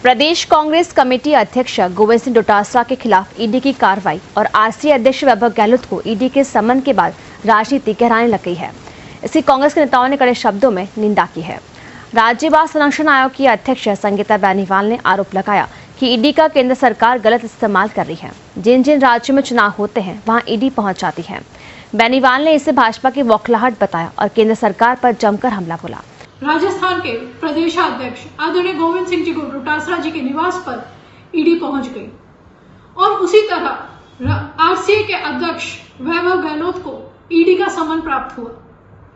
प्रदेश Congress committee अध्यक्ष गोविंद सिंह डोटासरा के खिलाफ ईडी की कार्रवाई और आरसीए अध्यक्ष वैभव गहलोत को ईडी के समन के बाद राजनीति गहराने लग गई है। इसकी कांग्रेस के नेताओं ने कड़े शब्दों में निंदा की है। राज्य बाल संरक्षण आयोग की अध्यक्ष संगीता बेनीवाल ने आरोप लगाया कि ईडी का केंद्र सरकार गलत इस्तेमाल कर रही है। जिन जिन राज्यों में चुनाव होते हैं वहां ईडी पहुंच जाती है। बेनीवाल ने इसे भाजपा की बौखलाहट बताया और केंद्र सरकार पर जमकर हमला बोला। राजस्थान के प्रदेशाध्यक्ष आदरणीय गोविंद सिंह जी डोटासरा जी के निवास पर ईडी पहुंच गई और उसी तरह आरसीए के अध्यक्ष वैभव गहलोत को ईडी का समन प्राप्त हुआ।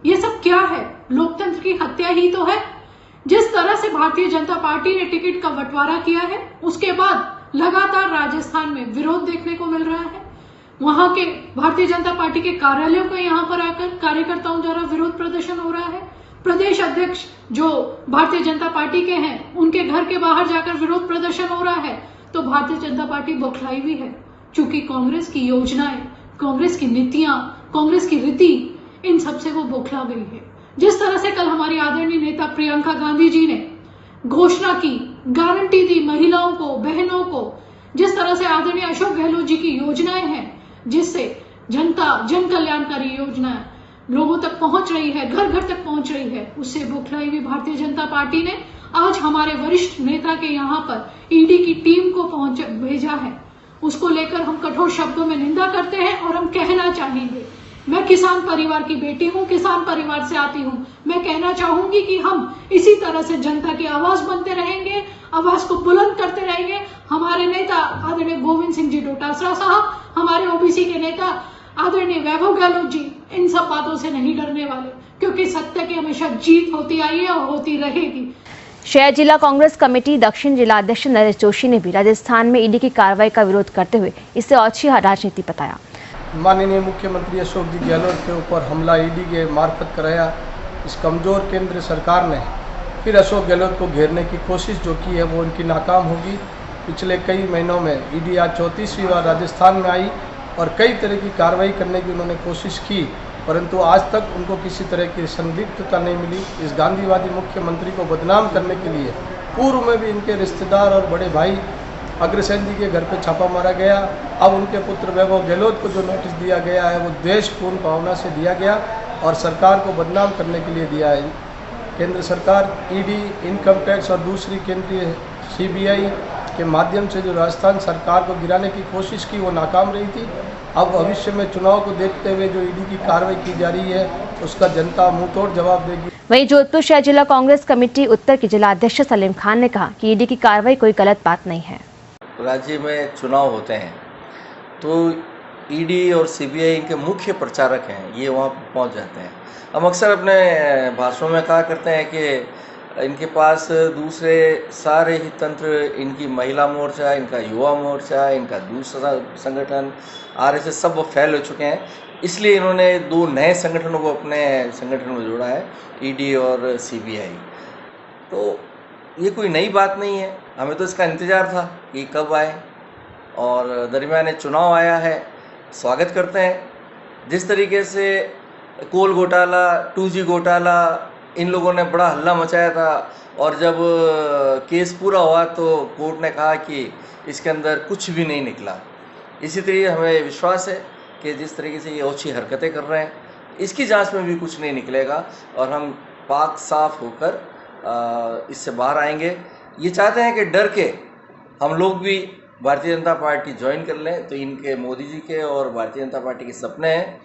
ये सब क्या है? लोकतंत्र की हत्या ही तो है। जिस तरह से भारतीय जनता पार्टी ने टिकट का बंटवारा किया है, उसके बाद लगातार राजस्थान में विरोध देखने को मिल रहा है। वहां के भारतीय जनता पार्टी के कार्यालयों को यहाँ पर आकर कार्यकर्ताओं द्वारा विरोध प्रदर्शन हो रहा है। प्रदेश अध्यक्ष जो भारतीय जनता पार्टी के हैं, उनके घर के बाहर जाकर विरोध प्रदर्शन हो रहा है। तो भारतीय जनता पार्टी बौखलाई हुई है, क्योंकि कांग्रेस की योजनाएं, कांग्रेस की नीतियां, कांग्रेस की रीति, इन सबसे वो बौखला गई है। जिस तरह से कल हमारी आदरणीय नेता प्रियंका गांधी जी ने घोषणा की, गारंटी दी महिलाओं को, बहनों को, जिस तरह से आदरणीय अशोक गहलोत जी की योजनाएं हैं, जिससे जनता जन कल्याणकारी योजनाएं लोगों तक पहुंच रही है, घर घर तक पहुंच रही है, उससे बौखलाई हुई भारतीय जनता पार्टी ने आज हमारे वरिष्ठ नेता के यहाँ पर ईडी की टीम को भेजा है। उसको लेकर हम कठोर शब्दों में निंदा करते हैं और हम कहना चाहेंगे, मैं किसान परिवार की बेटी हूँ, किसान परिवार से आती हूँ। मैं कहना चाहूंगी कि हम इसी तरह से जनता की आवाज बनते रहेंगे, आवाज को बुलंद करते रहेंगे। हमारे नेता आदरणीय गोविंद सिंह जी डोटासरा साहब, हमारे ओबीसी के नेता आदरणीय वैभव गहलोत जी इन सब बातों से नहीं डरने वाले, क्योंकि सत्य की हमेशा जीत होती आई है और होती रहेगी। शहर जिला कांग्रेस कमेटी दक्षिण जिला अध्यक्ष नरेश जोशी ने भी राजस्थान में ईडी की कार्रवाई का विरोध करते हुए इसे अच्छी राजनीति बताया। माननीय मुख्यमंत्री अशोक जी गहलोत के ऊपर हमला ईडी के मार्फत कराया। इस कमजोर केंद्र सरकार ने फिर अशोक गहलोत को घेरने की कोशिश जो की है वो उनकी नाकाम होगी। पिछले कई महीनों में ईडी आज 34वीं बार राजस्थान में आई और कई तरह की कार्रवाई करने की उन्होंने कोशिश की, परंतु आज तक उनको किसी तरह की संदिग्धता नहीं मिली। इस गांधीवादी मुख्यमंत्री को बदनाम करने के लिए पूर्व में भी इनके रिश्तेदार और बड़े भाई अग्रसेन जी के घर पे छापा मारा गया। अब उनके पुत्र वैभव गहलोत को जो नोटिस दिया गया है वो द्वेषपूर्ण भावना से दिया गया और सरकार को बदनाम करने के लिए दिया है। केंद्र सरकार ईडी, इनकम टैक्स और दूसरी केंद्रीय सीबीआई के माध्यम से जो राजस्थान सरकार को गिराने की कोशिश की वो नाकाम रही थी। अब भविष्य में चुनाव को देखते हुए जो ईडी की कार्रवाई की जा रही है उसका जनता मुंहतोड़ जवाब देगी। वहीं जोधपुर शहर जिला कांग्रेस कमेटी उत्तर के जिला अध्यक्ष सलीम खान ने कहा कि ईडी की कार्रवाई कोई गलत बात नहीं है। राज्य में चुनाव होते हैं तो ईडी और सीबीआई के मुख्य प्रचारक हैं, ये वहाँ पहुँच जाते हैं। हम अक्सर अपने भाषणों में कहा करते हैं कि इनके पास दूसरे सारे ही तंत्र, इनकी महिला मोर्चा, इनका युवा मोर्चा, इनका दूसरा संगठन आरएसएस, सब वो फैल हो चुके हैं। इसलिए इन्होंने दो नए संगठनों को अपने संगठन में जोड़ा है, ईडी और सीबीआई। तो ये कोई नई बात नहीं है, हमें तो इसका इंतज़ार था कि कब आए और दरमियान चुनाव आया है, स्वागत करते हैं। जिस तरीके से कोल घोटाला, 2G घोटाला, इन लोगों ने बड़ा हल्ला मचाया था और जब केस पूरा हुआ तो कोर्ट ने कहा कि इसके अंदर कुछ भी नहीं निकला। इसी तरीके हमें विश्वास है कि जिस तरीके से ये ओछी हरकतें कर रहे हैं, इसकी जांच में भी कुछ नहीं निकलेगा और हम पाक साफ होकर इससे बाहर आएंगे। ये चाहते हैं कि डर के हम लोग भी भारतीय जनता पार्टी ज्वाइन कर लें, तो इनके मोदी जी के और भारतीय जनता पार्टी के सपने हैं।